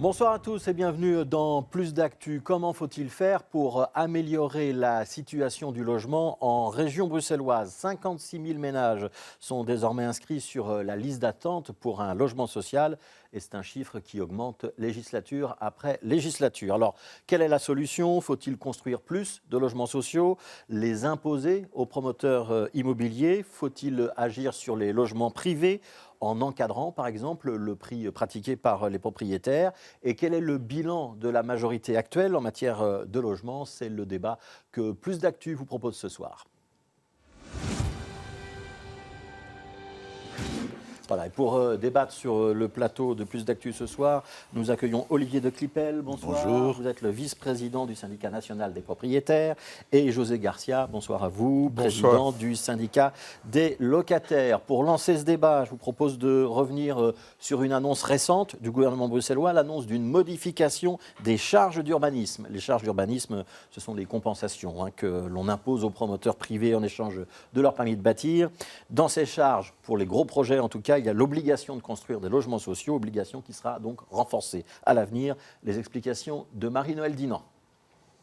Bonsoir à tous et bienvenue dans Plus d'Actu. Comment faut-il faire pour améliorer la situation du logement en région bruxelloise? 56 000 ménages sont désormais inscrits sur la liste d'attente pour un logement social et c'est un chiffre qui augmente législature après législature. Alors, quelle est la solution? Faut-il construire plus de logements sociaux? Les imposer aux promoteurs immobiliers? Faut-il agir sur les logements privés en encadrant, par exemple, le prix pratiqué par les propriétaires? Et quel est le bilan de la majorité actuelle en matière de logement? C'est le débat que Plus d'Actu vous propose ce soir. Voilà, et pour débattre sur le plateau de Plus d'Actu ce soir, nous accueillons Olivier de Clipel. Bonsoir. Bonjour. Vous êtes le vice-président du syndicat national des propriétaires. Et José Garcia, bonsoir à vous, président du syndicat des locataires. Pour lancer ce débat, je vous propose de revenir sur une annonce récente du gouvernement bruxellois, l'annonce d'une modification des charges d'urbanisme. Les charges d'urbanisme, ce sont les compensations que l'on impose aux promoteurs privés en échange de leur permis de bâtir. Dans ces charges, pour les gros projets en tout cas, il y a l'obligation de construire des logements sociaux, obligation qui sera donc renforcée à l'avenir. Les explications de Marie-Noëlle Dinan.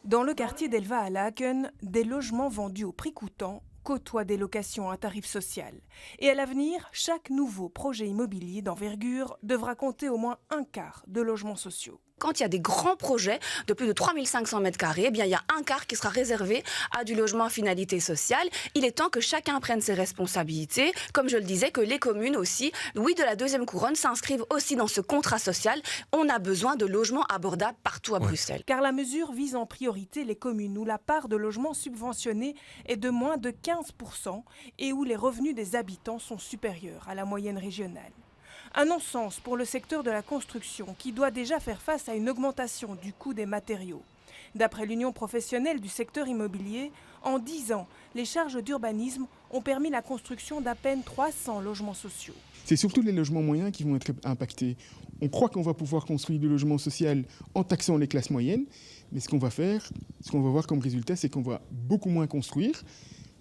Dans le quartier d'Elva à Laken, des logements vendus au prix coûtant côtoient des locations à tarif social. Et à l'avenir, chaque nouveau projet immobilier d'envergure devra compter au moins un quart de logements sociaux. Quand il y a des grands projets de plus de 3500 m², eh bien, il y a un quart qui sera réservé à du logement à finalité sociale. Il est temps que chacun prenne ses responsabilités. Comme je le disais, que les communes aussi, oui, de la deuxième couronne, s'inscrivent aussi dans ce contrat social. On a besoin de logements abordables partout à Bruxelles. Car la mesure vise en priorité les communes où la part de logements subventionnés est de moins de 15% et où les revenus des habitants sont supérieurs à la moyenne régionale. Un non-sens pour le secteur de la construction qui doit déjà faire face à une augmentation du coût des matériaux. D'après l'Union professionnelle du secteur immobilier, en 10 ans, les charges d'urbanisme ont permis la construction d'à peine 300 logements sociaux. C'est surtout les logements moyens qui vont être impactés. On croit qu'on va pouvoir construire du logement social en taxant les classes moyennes, mais ce qu'on va voir comme résultat, c'est qu'on va beaucoup moins construire,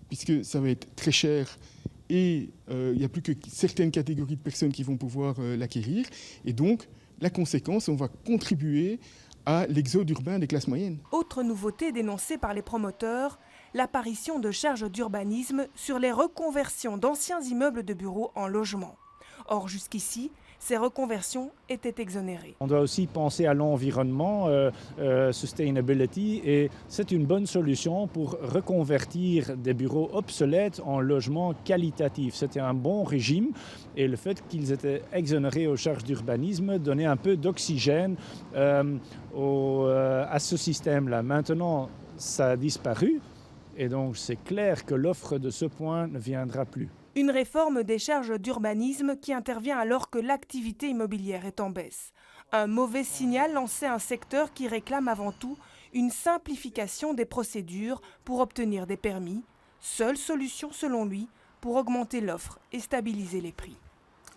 puisque ça va être très cher. Et il n'y a plus que certaines catégories de personnes qui vont pouvoir l'acquérir. Et donc, la conséquence, on va contribuer à l'exode urbain des classes moyennes. Autre nouveauté dénoncée par les promoteurs, l'apparition de charges d'urbanisme sur les reconversions d'anciens immeubles de bureaux en logements. Or, jusqu'ici, ces reconversions étaient exonérées. On doit aussi penser à l'environnement, sustainability, et c'est une bonne solution pour reconvertir des bureaux obsolètes en logements qualitatifs. C'était un bon régime et le fait qu'ils étaient exonérés aux charges d'urbanisme donnait un peu d'oxygène à ce système-là. Maintenant, ça a disparu et donc c'est clair que l'offre de ce point ne viendra plus. Une réforme des charges d'urbanisme qui intervient alors que l'activité immobilière est en baisse. Un mauvais signal lancé à un secteur qui réclame avant tout une simplification des procédures pour obtenir des permis, seule solution selon lui pour augmenter l'offre et stabiliser les prix.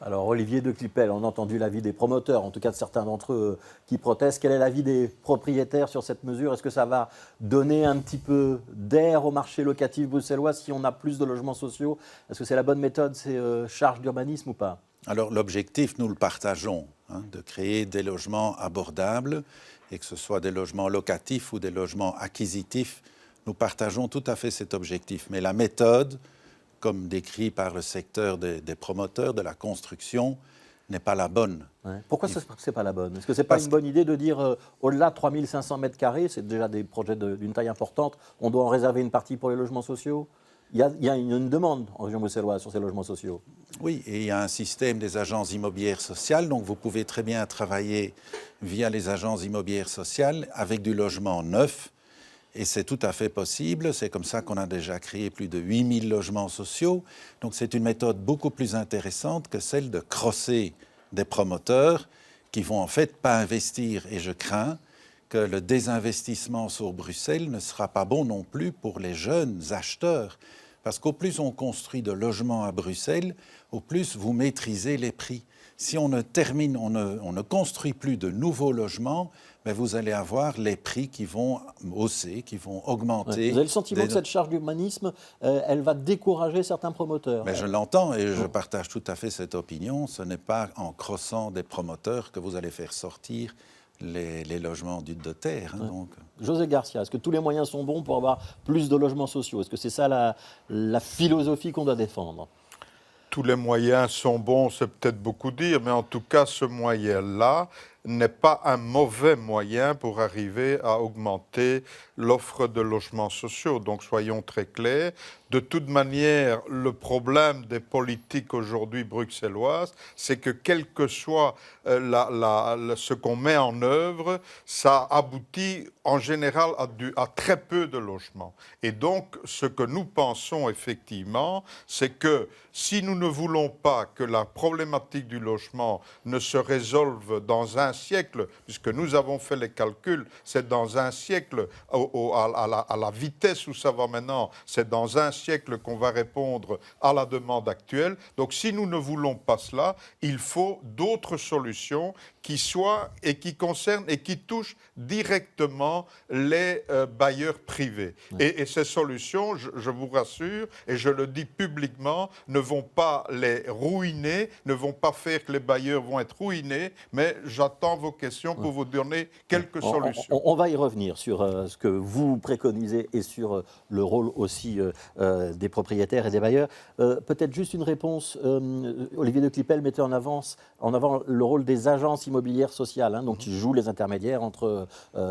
Alors Olivier de Clipel, on a entendu l'avis des promoteurs, en tout cas de certains d'entre eux qui protestent. Quel est l'avis des propriétaires sur cette mesure? Est-ce que ça va donner un petit peu d'air au marché locatif bruxellois si on a plus de logements sociaux? Est-ce que c'est la bonne méthode, ces charges d'urbanisme ou pas? Alors l'objectif, nous le partageons, de créer des logements abordables, et que ce soit des logements locatifs ou des logements acquisitifs. Nous partageons tout à fait cet objectif. Mais la méthode, comme décrit par le secteur des promoteurs de la construction, n'est pas la bonne. Ouais. Pourquoi ce n'est pas la bonne? Est-ce que ce n'est pas une bonne idée de dire au-delà de 3500 m², c'est déjà des projets d'une taille importante, on doit en réserver une partie pour les logements sociaux? Il y a une demande en région bruxelloise sur ces logements sociaux. Oui, et il y a un système des agences immobilières sociales, donc vous pouvez très bien travailler via les agences immobilières sociales avec du logement neuf. Et c'est tout à fait possible, c'est comme ça qu'on a déjà créé plus de 8000 logements sociaux. Donc c'est une méthode beaucoup plus intéressante que celle de crosser des promoteurs qui vont en fait pas investir. Et je crains que le désinvestissement sur Bruxelles ne sera pas bon non plus pour les jeunes acheteurs. Parce qu'au plus on construit de logements à Bruxelles, au plus vous maîtrisez les prix. Si on ne construit plus de nouveaux logements, mais vous allez avoir les prix qui vont hausser, qui vont augmenter. Ouais. Vous avez le sentiment que cette charge d'humanisme, elle va décourager certains promoteurs? Mais je l'entends et je partage tout à fait cette opinion. Ce n'est pas en crossant des promoteurs que vous allez faire sortir les logements de terre. Ouais. Donc. José Garcia, est-ce que tous les moyens sont bons pour avoir plus de logements sociaux? Est-ce que c'est ça la philosophie qu'on doit défendre? Tous les moyens sont bons, c'est peut-être beaucoup dire, mais en tout cas, ce moyen-là n'est pas un mauvais moyen pour arriver à augmenter l'offre de logements sociaux. Donc, soyons très clairs. De toute manière, le problème des politiques aujourd'hui bruxelloises, c'est que quel que soit ce qu'on met en œuvre, ça aboutit en général à très peu de logements. Et donc, ce que nous pensons effectivement, c'est que si nous ne voulons pas que la problématique du logement ne se résolve dans un siècle, puisque nous avons fait les calculs, c'est dans un siècle, à la vitesse où ça va maintenant, c'est dans un siècle qu'on va répondre à la demande actuelle. Donc si nous ne voulons pas cela, il faut d'autres solutions qui soient et qui concernent et qui touchent directement les bailleurs privés. Et ces solutions, je vous rassure, et je le dis publiquement, ne vont pas les ruiner, ne vont pas faire que les bailleurs vont être ruinés, mais j'attends vos questions pour vous donner quelques solutions. On va y revenir sur ce que vous préconisez et sur le rôle aussi des propriétaires et des bailleurs. Peut-être juste une réponse. Olivier de Clipel mettait en avant le rôle des agences immobilières sociales, donc qui jouent les intermédiaires entre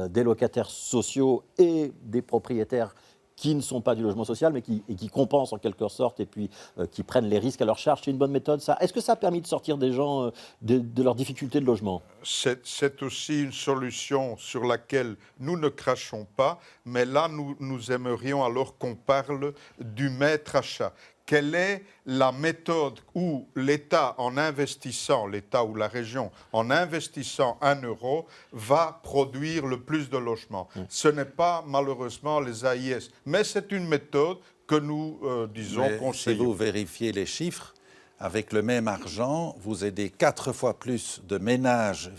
des locataires sociaux et des propriétaires qui ne sont pas du logement social, mais qui compensent en quelque sorte et puis qui prennent les risques à leur charge. C'est une bonne méthode, ça. Est-ce que ça a permis de sortir des gens de leurs difficultés de logement? C'est aussi une solution sur laquelle nous ne crachons pas, mais là, nous aimerions alors qu'on parle du maître achat. Quelle est la méthode où l'État, en investissant, l'État ou la région, en investissant 1 euro, va produire le plus de logements? Ce n'est pas malheureusement les AIS, mais c'est une méthode que nous, conseillons. Si vous vérifiez les chiffres, avec le même argent, vous aidez 4 fois plus de ménages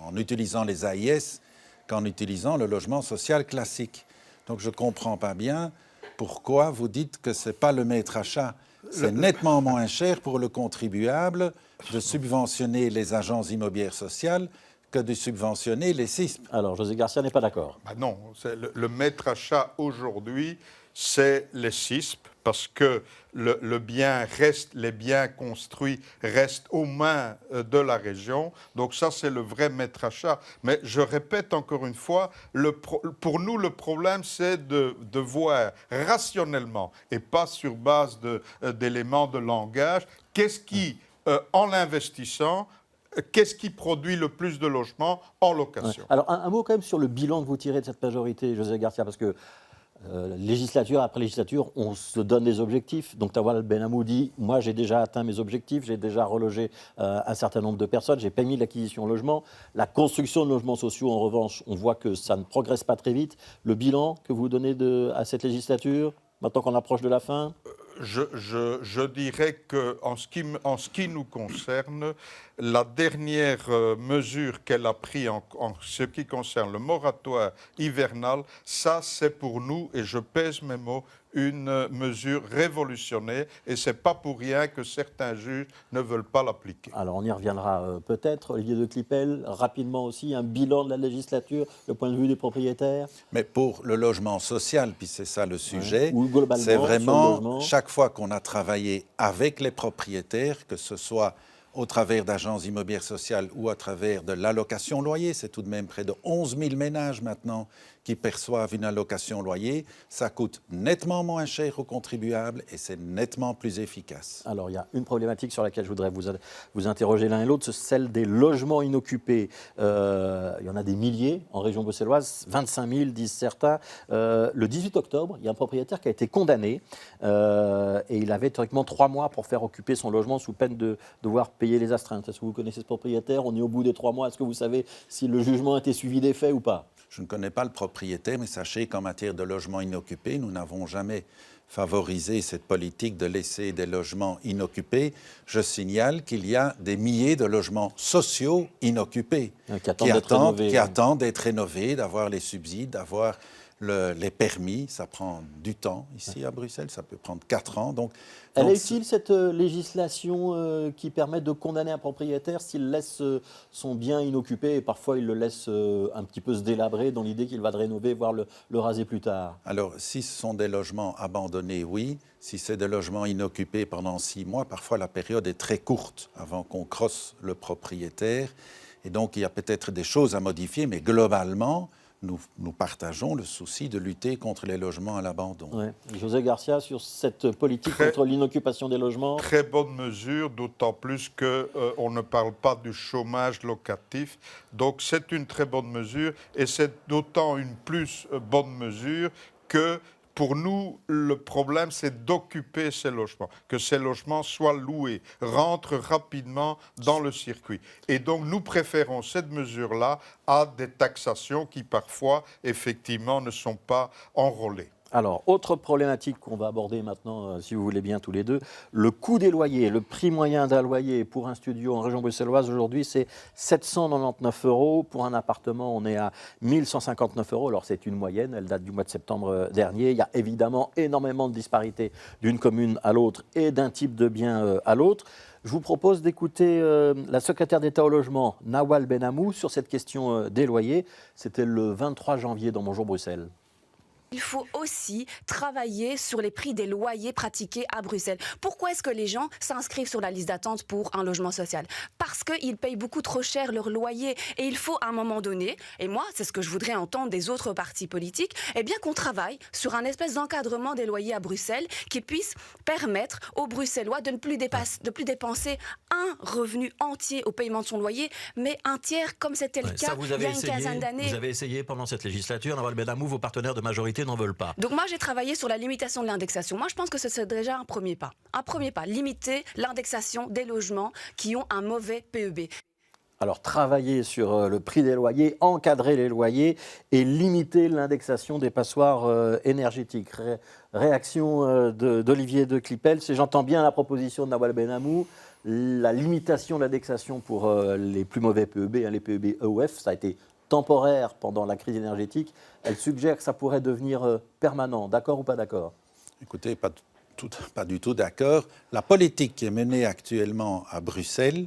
en utilisant les AIS qu'en utilisant le logement social classique. Donc je ne comprends pas bien pourquoi vous dites que ce n'est pas le maître achat. C'est nettement moins cher pour le contribuable de subventionner les agences immobilières sociales que de subventionner les CISP. Alors, José Garcia n'est pas d'accord. Non, le maître achat aujourd'hui, c'est les CISP, parce que les biens construits restent aux mains de la région. Donc ça, c'est le vrai maître achat. Mais je répète encore une fois, pour nous, le problème, c'est de voir rationnellement et pas sur base d'éléments de langage, qu'est-ce qui, en investissant, qu'est-ce qui produit le plus de logements en location. Alors, un mot quand même sur le bilan que vous tirez de cette majorité, José Garcia, parce que législature après législature, on se donne des objectifs. Donc Tawal Benhamou dit, moi j'ai déjà atteint mes objectifs, j'ai déjà relogé un certain nombre de personnes, j'ai permis l'acquisition de logements. La construction de logements sociaux, en revanche, on voit que ça ne progresse pas très vite. Le bilan que vous donnez à cette législature, maintenant qu'on approche de la fin? Je dirais qu'en ce qui nous concerne, la dernière mesure qu'elle a prise en ce qui concerne le moratoire hivernal, ça c'est pour nous, et je pèse mes mots, une mesure révolutionnaire, et ce n'est pas pour rien que certains juges ne veulent pas l'appliquer. Alors on y reviendra peut-être. Olivier de Clipel, rapidement aussi, un bilan de la législature, le point de vue des propriétaires. Mais pour le logement social, puis c'est ça le sujet, ouais. C'est vraiment chaque fois qu'on a travaillé avec les propriétaires, que ce soit au travers d'agences immobilières sociales ou à travers de l'allocation loyer, c'est tout de même près de 11 000 ménages maintenant qui perçoivent une allocation loyer, ça coûte nettement moins cher aux contribuables et c'est nettement plus efficace. Alors, il y a une problématique sur laquelle je voudrais vous interroger l'un et l'autre, c'est celle des logements inoccupés. Il y en a des milliers en région bruxelloise, 25 000 disent certains. Le 18 octobre, il y a un propriétaire qui a été condamné et il avait théoriquement 3 mois pour faire occuper son logement sous peine de devoir payer les astreintes. Est-ce que vous connaissez ce propriétaire? On est au bout des 3 mois. Est-ce que vous savez si le jugement a été suivi des faits ou pas? Je ne connais pas le propriétaire, mais sachez qu'en matière de logements inoccupés, nous n'avons jamais favorisé cette politique de laisser des logements inoccupés. Je signale qu'il y a des milliers de logements sociaux inoccupés qui attendent d'être rénovés, d'avoir les subsides, d'avoir Les permis, ça prend du temps ici à Bruxelles, ça peut prendre 4 ans. Elle est utile, cette législation qui permet de condamner un propriétaire s'il laisse son bien inoccupé et parfois il le laisse un petit peu se délabrer dans l'idée qu'il va le rénover, voire le raser plus tard? Alors, si ce sont des logements abandonnés, oui. Si c'est des logements inoccupés pendant 6 mois, parfois la période est très courte avant qu'on crosse le propriétaire. Et donc, il y a peut-être des choses à modifier, mais globalement, nous partageons le souci de lutter contre les logements à l'abandon. Ouais. José Garcia, sur cette politique contre l'inoccupation des logements. Très bonne mesure, d'autant plus qu'on ne parle pas du chômage locatif. Donc c'est une très bonne mesure et c'est d'autant une plus bonne mesure que pour nous, le problème, c'est d'occuper ces logements, que ces logements soient loués, rentrent rapidement dans le circuit. Et donc, nous préférons cette mesure-là à des taxations qui, parfois, effectivement, ne sont pas enrôlées. Alors, autre problématique qu'on va aborder maintenant, si vous voulez bien tous les deux, le coût des loyers. Le prix moyen d'un loyer pour un studio en région bruxelloise aujourd'hui, c'est 799 €. Pour un appartement, on est à 1159 €. Alors, c'est une moyenne, elle date du mois de septembre dernier. Il y a évidemment énormément de disparités d'une commune à l'autre et d'un type de bien à l'autre. Je vous propose d'écouter la secrétaire d'État au logement, Nawal Benamou, sur cette question des loyers. C'était le 23 janvier dans Bonjour Bruxelles. Il faut aussi travailler sur les prix des loyers pratiqués à Bruxelles. Pourquoi est-ce que les gens s'inscrivent sur la liste d'attente pour un logement social? Parce qu'ils payent beaucoup trop cher leur loyer. Et il faut à un moment donné, et moi c'est ce que je voudrais entendre des autres partis politiques, eh bien qu'on travaille sur un espèce d'encadrement des loyers à Bruxelles qui puisse permettre aux Bruxellois de ne plus dépenser un revenu entier au paiement de son loyer, mais un tiers comme c'était le cas il y a une quinzaine d'années. Vous avez essayé pendant cette législature, Nawal Benamou, vos partenaires de majorité n'en veulent pas. Donc moi, j'ai travaillé sur la limitation de l'indexation. Moi, je pense que c'est déjà un premier pas. Un premier pas, limiter l'indexation des logements qui ont un mauvais PEB. Alors, travailler sur le prix des loyers, encadrer les loyers et limiter l'indexation des passoires énergétiques. Réaction d'Olivier de Clipel, si j'entends bien la proposition de Nawal Benamou, la limitation de l'indexation pour les plus mauvais PEB, les PEB EOF, ça a été temporaire pendant la crise énergétique, elle suggère que ça pourrait devenir permanent. D'accord ou pas d'accord? Écoutez, pas du tout d'accord. La politique qui est menée actuellement à Bruxelles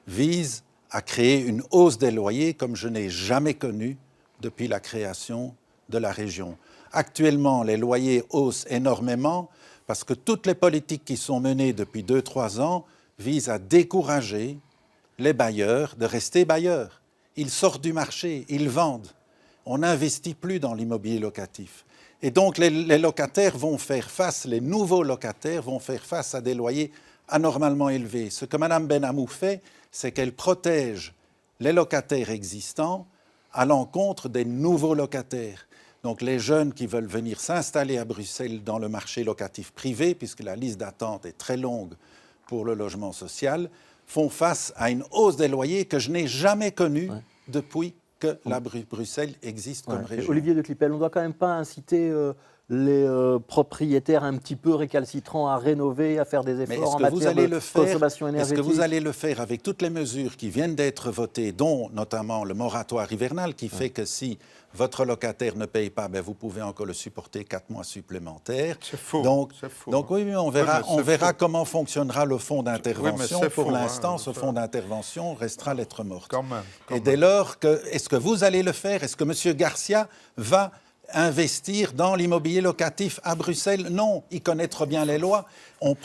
vise à créer une hausse des loyers comme je n'ai jamais connu depuis la création de la région. Actuellement, les loyers haussent énormément parce que toutes les politiques qui sont menées depuis 2-3 ans visent à décourager les bailleurs de rester bailleurs. Ils sortent du marché, ils vendent. On n'investit plus dans l'immobilier locatif. Et donc, les locataires vont faire face, les nouveaux locataires vont faire face à des loyers anormalement élevés. Ce que Mme Benamou fait, c'est qu'elle protège les locataires existants à l'encontre des nouveaux locataires. Donc, les jeunes qui veulent venir s'installer à Bruxelles dans le marché locatif privé, puisque la liste d'attente est très longue pour le logement social, font face à une hausse des loyers que je n'ai jamais connue depuis que la Bruxelles existe comme région. Olivier de Clipel, on ne doit quand même pas inciter les propriétaires un petit peu récalcitrants à rénover, à faire des efforts en matière de consommation énergétique? Est-ce que vous allez le faire avec toutes les mesures qui viennent d'être votées, dont notamment le moratoire hivernal, qui fait que si votre locataire ne paye pas, vous pouvez encore le supporter 4 mois supplémentaires. C'est faux. Donc oui, mais on verra faux. Comment fonctionnera le fonds d'intervention. Oui, pour l'instant, ce fonds d'intervention restera lettre morte. Quand même. Dès lors, est-ce que vous allez le faire? Est-ce que M. Garcia va investir dans l'immobilier locatif à Bruxelles? Non, il connaît trop bien les lois. On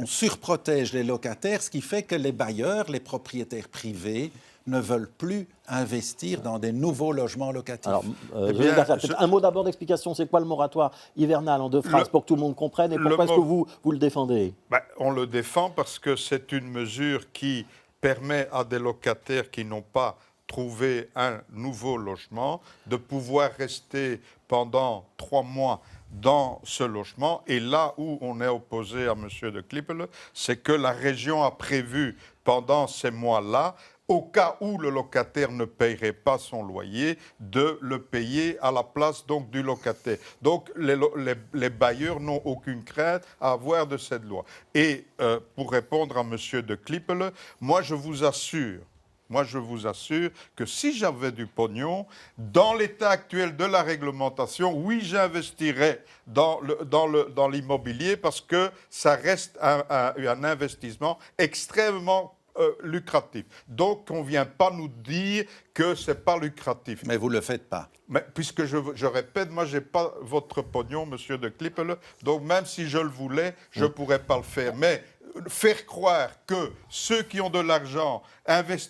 surprotège les locataires, ce qui fait que les bailleurs, les propriétaires privés, ne veulent plus investir dans des nouveaux logements locatifs. Alors, un mot d'abord d'explication, c'est quoi le moratoire hivernal en 2 phrases pour que tout le monde comprenne et pourquoi est-ce que vous le défendez? On le défend parce que c'est une mesure qui permet à des locataires qui n'ont pas trouvé un nouveau logement de pouvoir rester pendant 3 mois dans ce logement. Et là où on est opposé à M. de Clipel, c'est que la région a prévu pendant ces mois-là, au cas où le locataire ne paierait pas son loyer, de le payer à la place donc du locataire. Donc les bailleurs n'ont aucune crainte à avoir de cette loi. Et pour répondre à M. de Clipel, moi je vous assure moi je vous assure que si j'avais du pognon, dans l'état actuel de la réglementation, oui, j'investirais dans l'immobilier parce que ça reste un investissement extrêmement lucratif. Donc, on ne vient pas nous dire que ce n'est pas lucratif. Mais vous ne le faites pas. Mais puisque je répète, moi, je n'ai pas votre pognon, monsieur de Klippel, donc même si je le voulais, je ne pourrais pas le faire. Mais faire croire que ceux qui ont de l'argent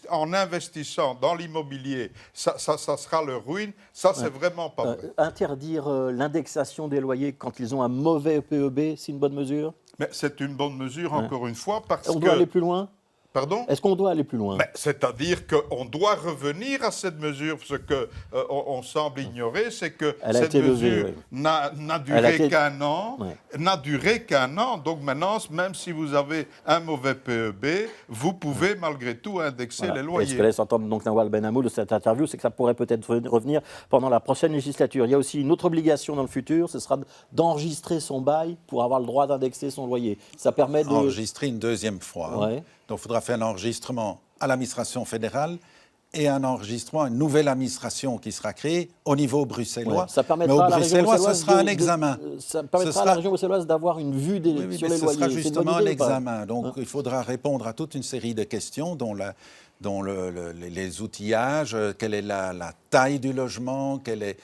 en investissant dans l'immobilier, ça sera leur ruine, ça, c'est vraiment pas vrai. Interdire l'indexation des loyers quand ils ont un mauvais PEB, c'est une bonne mesure? Mais c'est une bonne mesure, encore une fois, parce que... On doit aller plus loin? Pardon ? Est-ce qu'on doit aller plus loin? C'est-à-dire qu'on doit revenir à cette mesure. Ce qu'on semble ignorer, c'est que cette mesure n'a duré qu'un an. N'a duré qu'un an. Donc maintenant, même si vous avez un mauvais PEB, vous pouvez malgré tout indexer les loyers. Et ce que laisse entendre donc Nawal Benhamou de cette interview, c'est que ça pourrait peut-être revenir pendant la prochaine législature. Il y a aussi une autre obligation dans le futur, ce sera d'enregistrer son bail pour avoir le droit d'indexer son loyer. Ça permet de... Enregistrer une deuxième fois. Ouais. Donc, il faudra faire un enregistrement à l'administration fédérale et un enregistrement, une nouvelle administration qui sera créée au niveau bruxellois. Ouais, ça permettra mais au bruxellois, ce sera un examen. Ça permettra à la région bruxelloise d'avoir une vue sur les loyers. Ce sera justement l'examen. Donc, il faudra répondre à toute une série de questions, dont les outillages, quelle est la taille du logement, quel est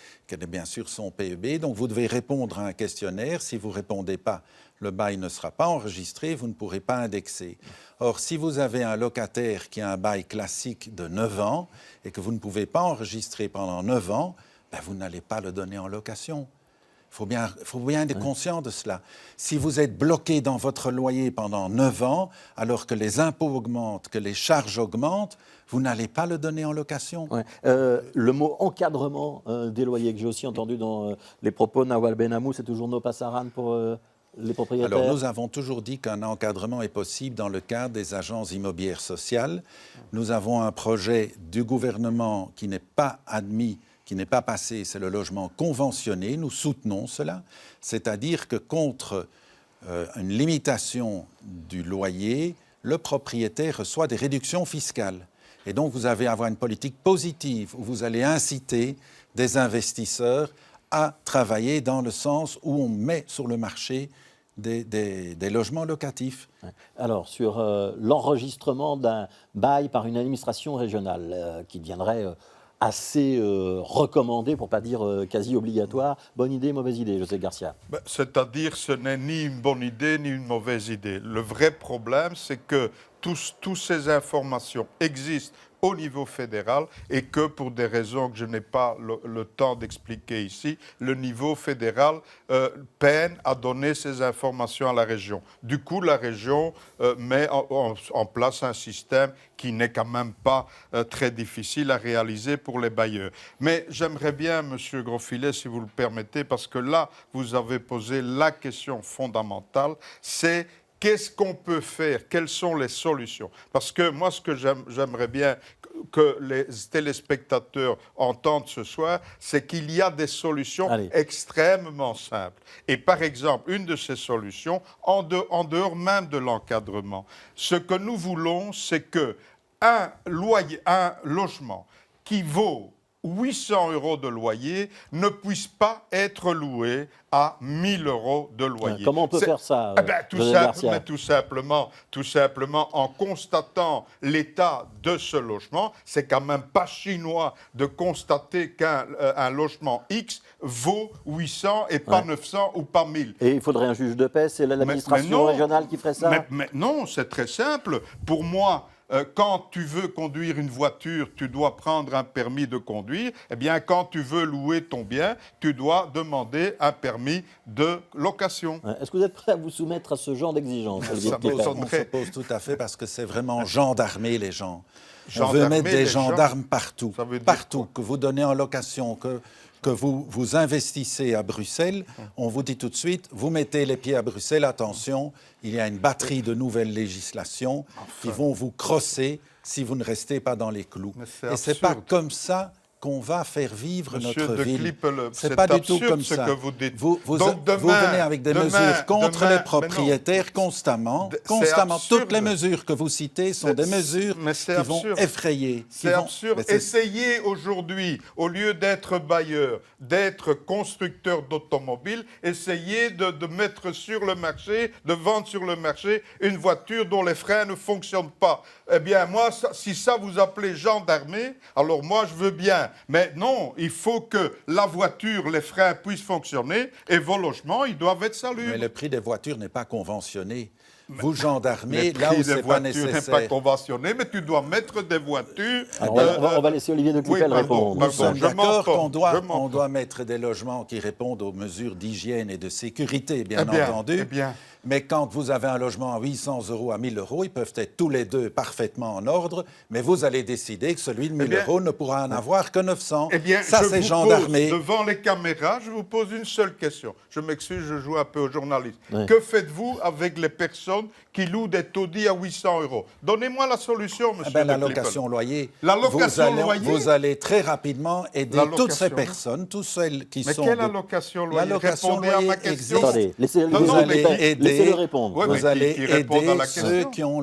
bien sûr son PEB. Donc, vous devez répondre à un questionnaire. Si vous ne répondez pas, le bail ne sera pas enregistré, vous ne pourrez pas indexer. Or, si vous avez un locataire qui a un bail classique de 9 ans et que vous ne pouvez pas enregistrer pendant 9 ans, ben vous n'allez pas le donner en location. Il faut bien être conscient de cela. Si vous êtes bloqué dans votre loyer pendant 9 ans, alors que les impôts augmentent, que les charges augmentent, vous n'allez pas le donner en location. Ouais. Le mot encadrement des loyers que j'ai aussi entendu dans les propos de Nawal Benhamou, c'est toujours no passaran pour les propriétaires. Alors, nous avons toujours dit qu'un encadrement est possible dans le cadre des agences immobilières sociales. Nous avons un projet du gouvernement qui n'est pas admis, qui n'est pas passé, c'est le logement conventionné. Nous soutenons cela, c'est-à-dire que contre une limitation du loyer, le propriétaire reçoit des réductions fiscales. Et donc, vous allez avoir une politique positive où vous allez inciter des investisseurs à travailler dans le sens où on met sur le marché des logements locatifs. Alors, sur l'enregistrement d'un bail par une administration régionale qui deviendrait assez recommandé, pour ne pas dire quasi obligatoire, bonne idée, mauvaise idée, José Garcia? C'est-à-dire ce n'est ni une bonne idée ni une mauvaise idée. Le vrai problème, c'est que toutes ces informations existent au niveau fédéral et que pour des raisons que je n'ai pas le temps d'expliquer ici, le niveau fédéral peine à donner ces informations à la région. Du coup, la région met en place un système qui n'est quand même pas très difficile à réaliser pour les bailleurs. Mais j'aimerais bien, Monsieur Grosfilet, si vous le permettez, parce que là, vous avez posé la question fondamentale, c'est qu'est-ce qu'on peut faire? Quelles sont les solutions? Parce que moi, ce que j'aimerais bien que les téléspectateurs entendent ce soir, c'est qu'il y a des solutions extrêmement simples. Et par exemple, une de ces solutions, en dehors même de l'encadrement, ce que nous voulons, c'est qu'un logement qui vaut 800 € de loyer ne puisse pas être loué à 1 000 € de loyer. Comment on peut faire ça, tout simplement en constatant l'état de ce logement. C'est quand même pas chinois de constater qu'un logement X vaut 800 et pas 900 ou pas 1000. Et il faudrait un juge de paix, c'est l'administration régionale qui ferait ça? Mais non, c'est très simple. Pour moi, quand tu veux conduire une voiture, tu dois prendre un permis de conduire. Eh bien, quand tu veux louer ton bien, tu dois demander un permis de location. Est-ce que vous êtes prêt à vous soumettre à ce genre d'exigence? On s'oppose tout à fait parce que c'est vraiment gendarmer les gens. On veut mettre des gendarmes partout. Partout, que vous donnez en location, que vous investissez à Bruxelles, on vous dit tout de suite, vous mettez les pieds à Bruxelles, attention, il y a une batterie de nouvelles législations qui vont vous crosser si vous ne restez pas dans les clous. Et ce n'est pas comme ça qu'on va faire vivre Monsieur notre de ville. Klippel, C'est pas du tout absurde comme ce ça. que vous dites. Vous venez avec des mesures contre les propriétaires constamment. Constamment. Toutes les mesures que vous citez sont des mesures qui vont effrayer. C'est absurde. Essayez aujourd'hui, au lieu d'être bailleur, d'être constructeur d'automobiles, essayez de mettre sur le marché, de vendre sur le marché une voiture dont les freins ne fonctionnent pas. Eh bien, moi, si ça vous appelez gendarmerie, alors moi, je veux bien. Mais non, il faut que la voiture, les freins puissent fonctionner et vos logements, ils doivent être salubres. Mais le prix des voitures n'est pas conventionné. Vous gendarmez là où c'est pas nécessaire. n'est pas conventionné, mais tu dois mettre des voitures. Alors, on va laisser Olivier de Klippel répondre. Nous sommes d'accord qu'on doit mettre des logements qui répondent aux mesures d'hygiène et de sécurité, bien entendu. Mais quand vous avez un logement à 800 €, à 1000 €, ils peuvent être tous les deux parfaitement en ordre, mais vous allez décider que celui de 1000 € ne pourra en avoir que 900. Ça, c'est gendarmé. Devant les caméras, je vous pose une seule question. Je m'excuse, je joue un peu au journaliste. Que faites-vous avec les personnes qui louent des taudis à 800 €? Donnez-moi la solution, monsieur. La location loyer. Vous allez très rapidement aider toutes ces personnes, toutes celles qui sont... Mais quelle allocation loyer? La location loyer existe. Attendez, vous allez aider... Laissez-le répondre. Vous allez aider ceux qui ont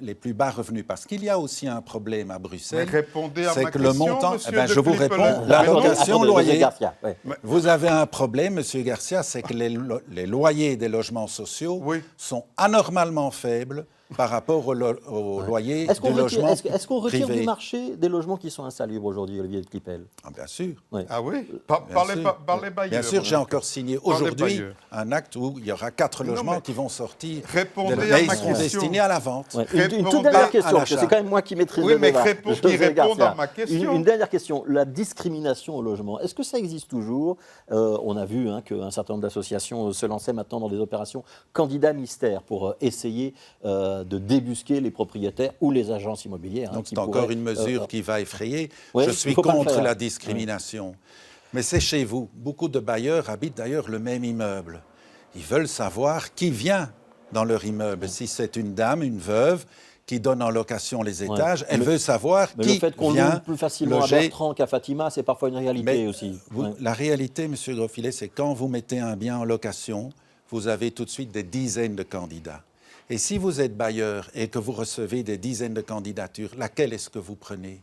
les plus bas revenus. Parce qu'il y a aussi un problème à Bruxelles. Mais répondez à ma question, le montant, je vous réponds. La location loyer. Ouais. Vous avez un problème, monsieur Garcia, c'est que les loyers des logements sociaux sont anormalement faibles par rapport au loyer du logement privé. Est-ce qu'on retire du marché des logements qui sont insalubres aujourd'hui, Olivier de Klippel? Bien sûr. Ah oui, par les bailleurs. Bien sûr, j'ai encore signé aujourd'hui un acte où il y aura 4 logements qui vont sortir. Répondez mais ils seront destinés à la vente. Une toute dernière question, parce que c'est quand même moi qui maîtrise le débat. Oui, mais répondez à ma question. Une dernière question. La discrimination au logement, est-ce que ça existe toujours? On a vu qu'un certain nombre d'associations se lançaient maintenant dans des opérations candidats mystères pour essayer de débusquer les propriétaires ou les agences immobilières. Donc c'est encore une mesure qui va effrayer. Je suis contre la discrimination. Mais c'est chez vous. Beaucoup de bailleurs habitent d'ailleurs le même immeuble. Ils veulent savoir qui vient dans leur immeuble. Si c'est une dame, une veuve, qui donne en location les étages, elle veut savoir qui vient. Le fait qu'on loue plus facilement à Bertrand qu'à Fatima, c'est parfois une réalité aussi. La réalité, M. Grosfilet, c'est quand vous mettez un bien en location, vous avez tout de suite des dizaines de candidats. Et si vous êtes bailleur et que vous recevez des dizaines de candidatures, laquelle est-ce que vous prenez?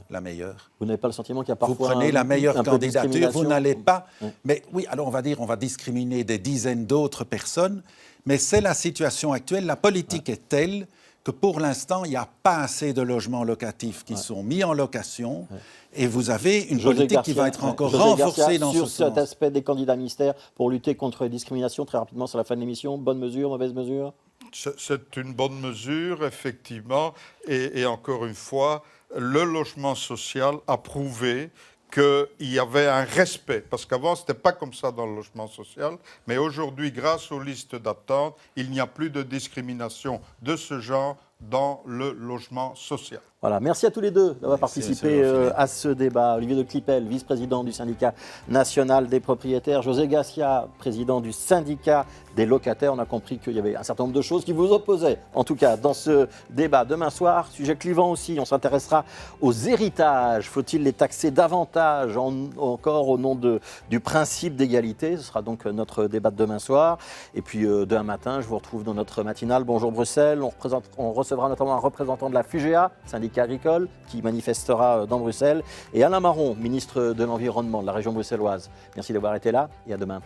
La meilleure. Vous n'avez pas le sentiment qu'il y a parfois vous prenez la meilleure candidature, vous n'allez pas... Mais oui, alors on va dire, on va discriminer des dizaines d'autres personnes, mais c'est la situation actuelle. La politique est telle que pour l'instant, il n'y a pas assez de logements locatifs qui sont mis en location. Et vous avez une politique qui va être encore renforcée dans ce sens. Sur cet aspect des candidats mystères pour lutter contre les discriminations, très rapidement sur la fin de l'émission, bonne mesure, mauvaise mesure? C'est une bonne mesure, effectivement. Et encore une fois, le logement social a prouvé qu'il y avait un respect. Parce qu'avant, ce n'était pas comme ça dans le logement social. Mais aujourd'hui, grâce aux listes d'attente, il n'y a plus de discrimination de ce genre dans le logement social. Voilà, merci à tous les deux d'avoir participé à ce débat. Olivier de Klippel, vice-président du syndicat national des propriétaires. José Garcia, président du syndicat des locataires. On a compris qu'il y avait un certain nombre de choses qui vous opposaient, en tout cas, dans ce débat. Demain soir, sujet clivant aussi, on s'intéressera aux héritages. Faut-il les taxer davantage, encore au nom du principe d'égalité? Ce sera donc notre débat de demain soir. Et puis, demain matin, je vous retrouve dans notre matinale. Bonjour Bruxelles. On recevra notamment un représentant de la FUGEA, syndicat agricole, qui manifestera dans Bruxelles, et Alain Marron, ministre de l'Environnement de la région bruxelloise. Merci d'avoir été là et à demain.